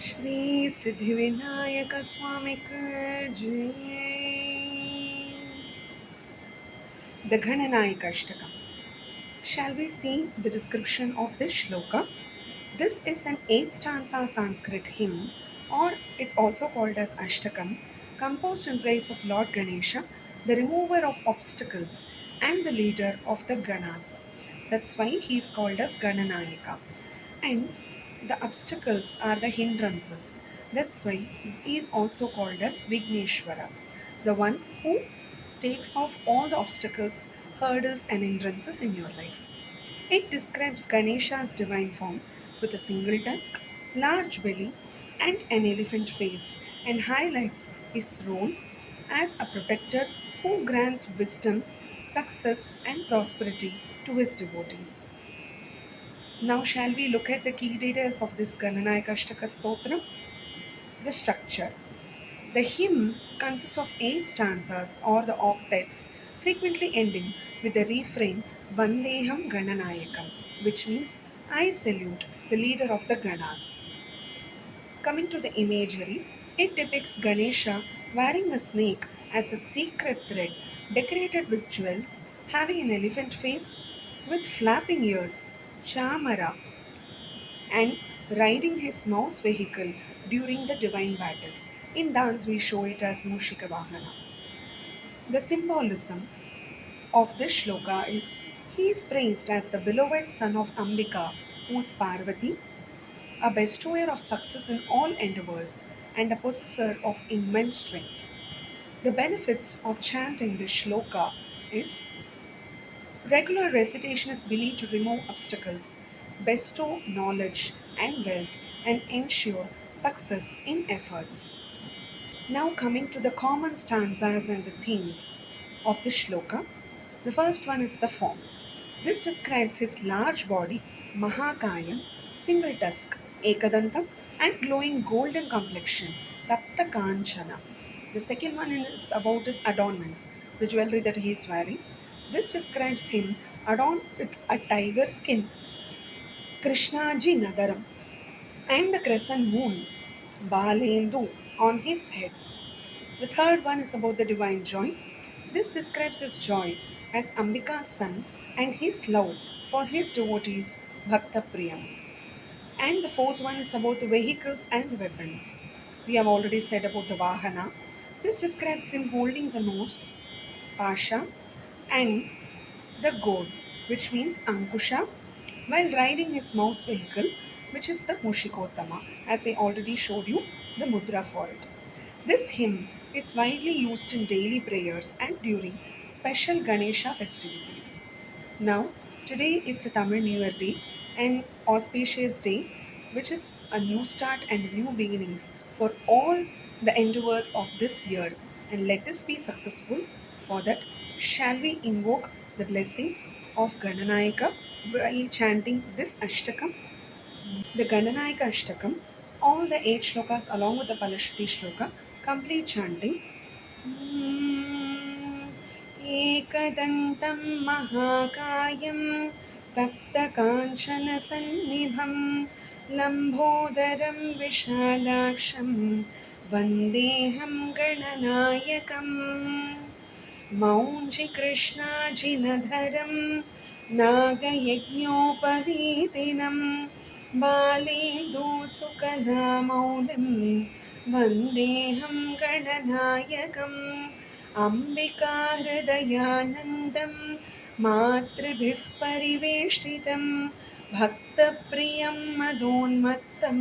श्री सिद्धिविनायक स्वामी जय. The Ghananayaka Ashtakam. Shall we see the description of this shloka? This is an 8 stanza Sanskrit hymn, or it's also called as Ashtakam, composed in praise of Lord Ganesha, the remover of obstacles and the leader of the Ganas. That's why he is called as Gananayaka. And the obstacles are the hindrances. That's why he is also called as Vigneshwara, the one who takes off all the obstacles, hurdles, and hindrances in your life. It describes Ganesha's divine form with a single tusk, large belly, and an elephant face, and highlights his role as a protector who grants wisdom, success, and prosperity to his devotees. Now, shall we look at the key details of this Gananayaka Ashtaka Stotra? The structure. The hymn consists of 8 stanzas or the octets, frequently ending with the refrain Vandeham Gananayakam, which means I salute the leader of the Ganas. Coming to the imagery, it depicts Ganesha wearing a snake as a secret thread decorated with jewels, having an elephant face with flapping ears, chamara, and riding his mouse vehicle during the divine battles. In dance, we show it as Mushika Vahana. The symbolism of this shloka is he is praised as the beloved son of Ambika, who is Parvati, a bestower of success in all endeavors, and a possessor of immense strength. The benefits of chanting this shloka is regular recitation is believed to remove obstacles, bestow knowledge and wealth, and ensure success in efforts. Now, coming to the common stanzas and the themes of the shloka, the first one is the form. This describes his large body, Mahakayam, single tusk, Ekadantam, and glowing golden complexion, Tapta Kanchana. The second one is about his adornments, the jewelry that he is wearing. This describes him adorned with a tiger skin, Krishnaji Nadaram, and the crescent moon, Balendu, on his head. The third one is about the divine joy. This describes his joy as Ambika's son and his love for his devotees, Bhakta Priyam. And the fourth one is about the vehicles and the weapons. We have already said about the Vahana. This describes him holding the nose, Pasha, and the goad, which means Ankusha, while riding his mouse vehicle, which is the Mushikottama, as I already showed you the mudra for it. This hymn is widely used in daily prayers and during special Ganesha festivities. Now, today is the Tamil New Year Day, an auspicious day, which is a new start and new beginnings for all the endeavors of this year. And let us be successful. For that, shall we invoke the blessings of Gananayaka by chanting this Ashtakam? The Gananayaka Ashtakam, all the 8 shlokas along with the Palashruti shloka, complete chanting. एकदन्तं महाकायं तप्तकाञ्चनसन्निभं लम्बोदरं विशालाक्षं वन्देऽहं गणनायकम् मौञ्जिकृष्णाजिनधरं नागयज्ञोपवीतिनं बालेन्दुसुकलामौलिं वन्देऽहं गणनायकम् अम्बिकाहृदयानन्दं मातृभिः परिवेष्टितं भक्तप्रियं मदोन्मत्तं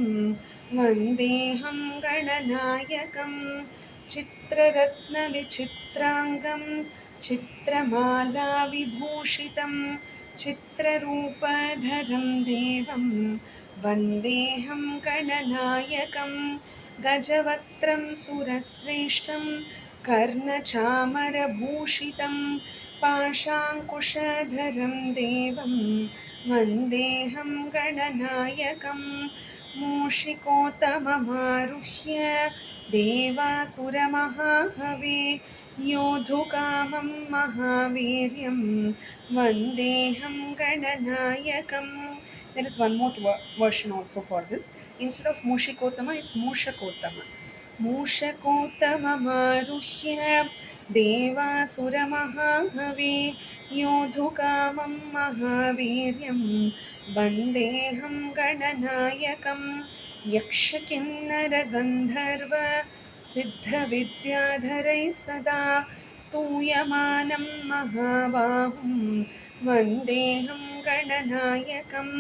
वन्देऽहं गणनायकं चित्ररत्नविचित्राङ्गं चित्रमालाविभूषितं चित्ररूपधरं देवं वन्देऽहं गणनायकं गजवक्त्रं सुरश्रेष्ठं कर्णचामरभूषितं पाशाङ्कुशधरं देवं वन्देऽहं गणनायकं मूषिकोत्तममारुह्य देवासुरमहाहवे योद्धुकामं महावीर्यं वन्देऽहं गणनायकं There is one more version also for this. Instead of Mushikottama, it's Mushakottama. मूषकोत्तममारुह्य देवासुरमहाहवे योद्धुकामं महावीर्यं वन्देऽहं गणनायकं यक्षकिन्नरगन्धर्व सिद्धविद्याधरैः सदा स्तूयमानं महाबाहुं वन्देऽहं गणनायकम्.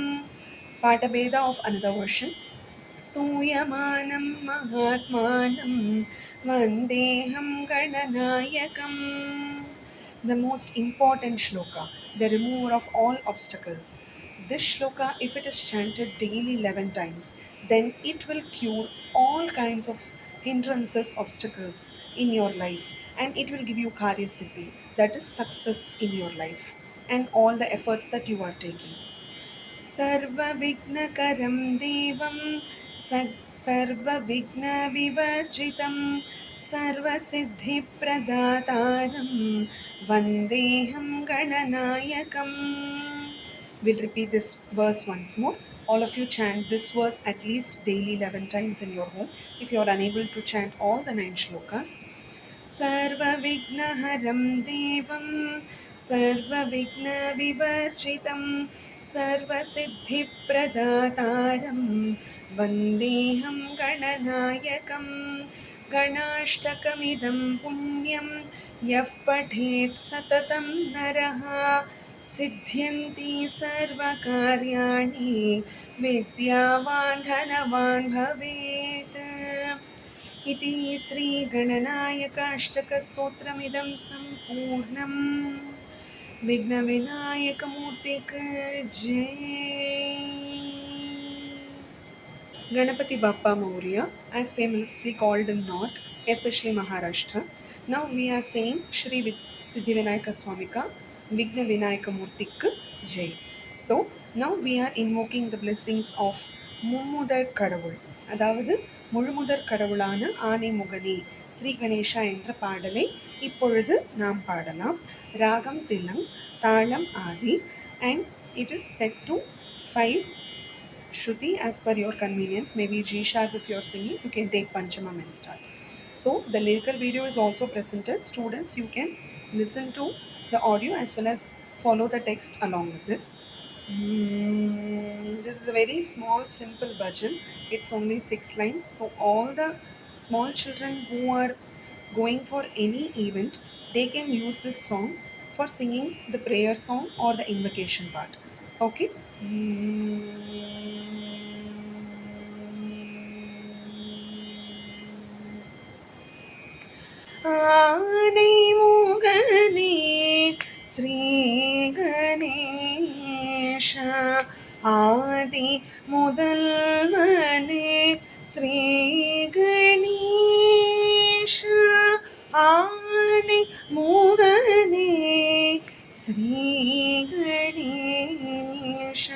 Patabeda of another version. स्तूयमानं महात्मानं वन्देऽहं गणनायकम्. The most important shloka, the remover of all obstacles. This shloka, if it is chanted daily 11 times, then it will cure all kinds of hindrances, obstacles in your life, and it will give you karya siddhi, that is success in your life, and all the efforts that you are taking. सर्वविघ्नकरं देवं सर्वविघ्नविवर्जितं सर्वसिद्धिप्रदातारं वन्देऽहं गणनायकम्. We'll repeat this verse once more. All of you chant this verse at least daily 11 times in your home if you are unable to chant all the 9 shlokas. सर्वविघ्नहरं देवं सर्वविघ्नविवर्जितं सर्वसिद्धिप्रदातारं वन्देऽहं गणनायकम्. गणाष्टकमिदं पुण्यं यः पठेत् सततं नरः सिद्ध्यन्ति सर्वकार्याणि विद्यावान् धनवान् भवेत्. इति श्रीगणनायकाष्टकस्तोत्रमिदं सम्पूर्णम्. विघ्नविनायकमूर्तिके जय. Ganapati Bappa Maurya, as famously called in North, especially Maharashtra. Now we are saying Shri Siddhivinayaka Swamika Vigna Vinayaka Murtikku Jai. So now we are invoking the blessings of Mummudar Kadavul. அதாவது முழுமுதற் கடவுளான ஆனை முகனே ஸ்ரீ கணேஷா என்ற பாடலை இப்பொழுது நாம் பாடலாம். ராகம் திலம், தாளம் ஆதி, and it is set to 5 Shruti as per your convenience. Maybe G sharp if you are singing, you can take Panchamam and start. So the lyrical video is also presented. Students, you can listen to the audio as well as follow the text along with this. This is a very small simple bhajan. It's only 6 lines. So all the small children who are going for any event, they can use this song for singing the prayer song or the invocation part. Okay. ஆனை முகனே ஸ்ரீ கணேஷ ஆதி முதல்வனே ஸ்ரீ கணேஷ ஆனை முகனே ஸ்ரீ கணேஷ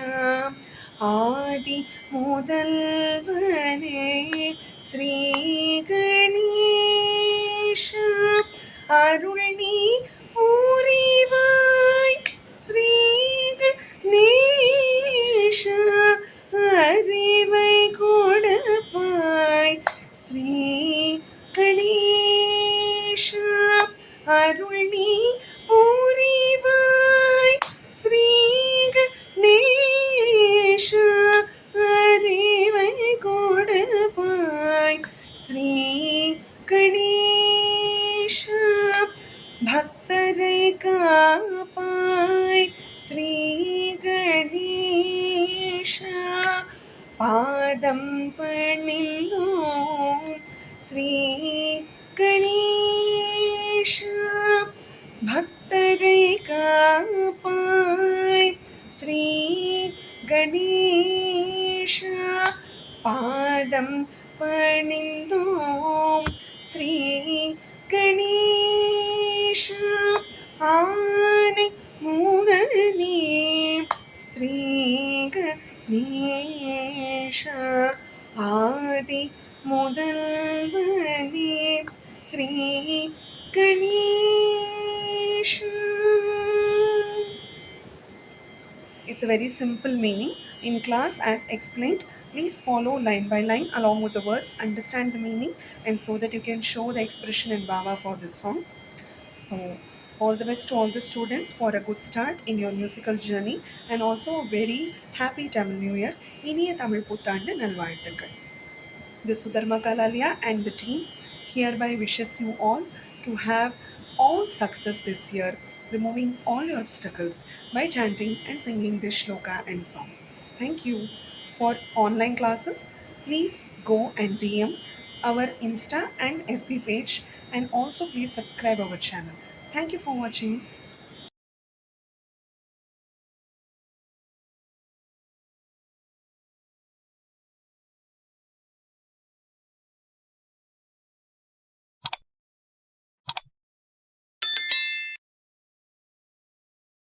ஆதி முதல்வனே ஸ்ரீ கணேஷ அருள் நீ புரிவாய் ஸ்ரீ கணேஷ அறிவை கொடுப்பாய் ஸ்ரீ கணேஷ அருள் நீ புரிவாய் ஸ்ரீ கணேஷ அறிவை கொடுப்பாய் ஸ்ரீ கணேஷ பக்தரை காப்பாய் ஸ்ரீ கணேஷ பாதம் பணிந்தோம் ஸ்ரீ கணேஷ பக்தரை காப்பாய் ஸ்ரீ கணேஷ பாதம் பணிந்தோம் ஸ்ரீ கணேஷ ஆனை முகனே ஸ்ரீ கணேஷ ஆதி முதல்வனே Sri Ganesha. It's a very simple meaning. In class, as explained, please follow line by line along with the words, understand the meaning, and so that you can show the expression and bhava for this song. So, all the best to all the students for a good start in your musical journey, and also a very happy Tamil New Year. இனிய தமிழ் புத்தாண்டு நல்வாழ்த்துக்கள். The Sudharma Kalalia and the team hereby wishes you all to have all success this year, removing all your obstacles by chanting and singing this shloka and song. Thank you. For online classes, please go and DM our Insta and FB page, and also please subscribe our channel. Thank you for watching.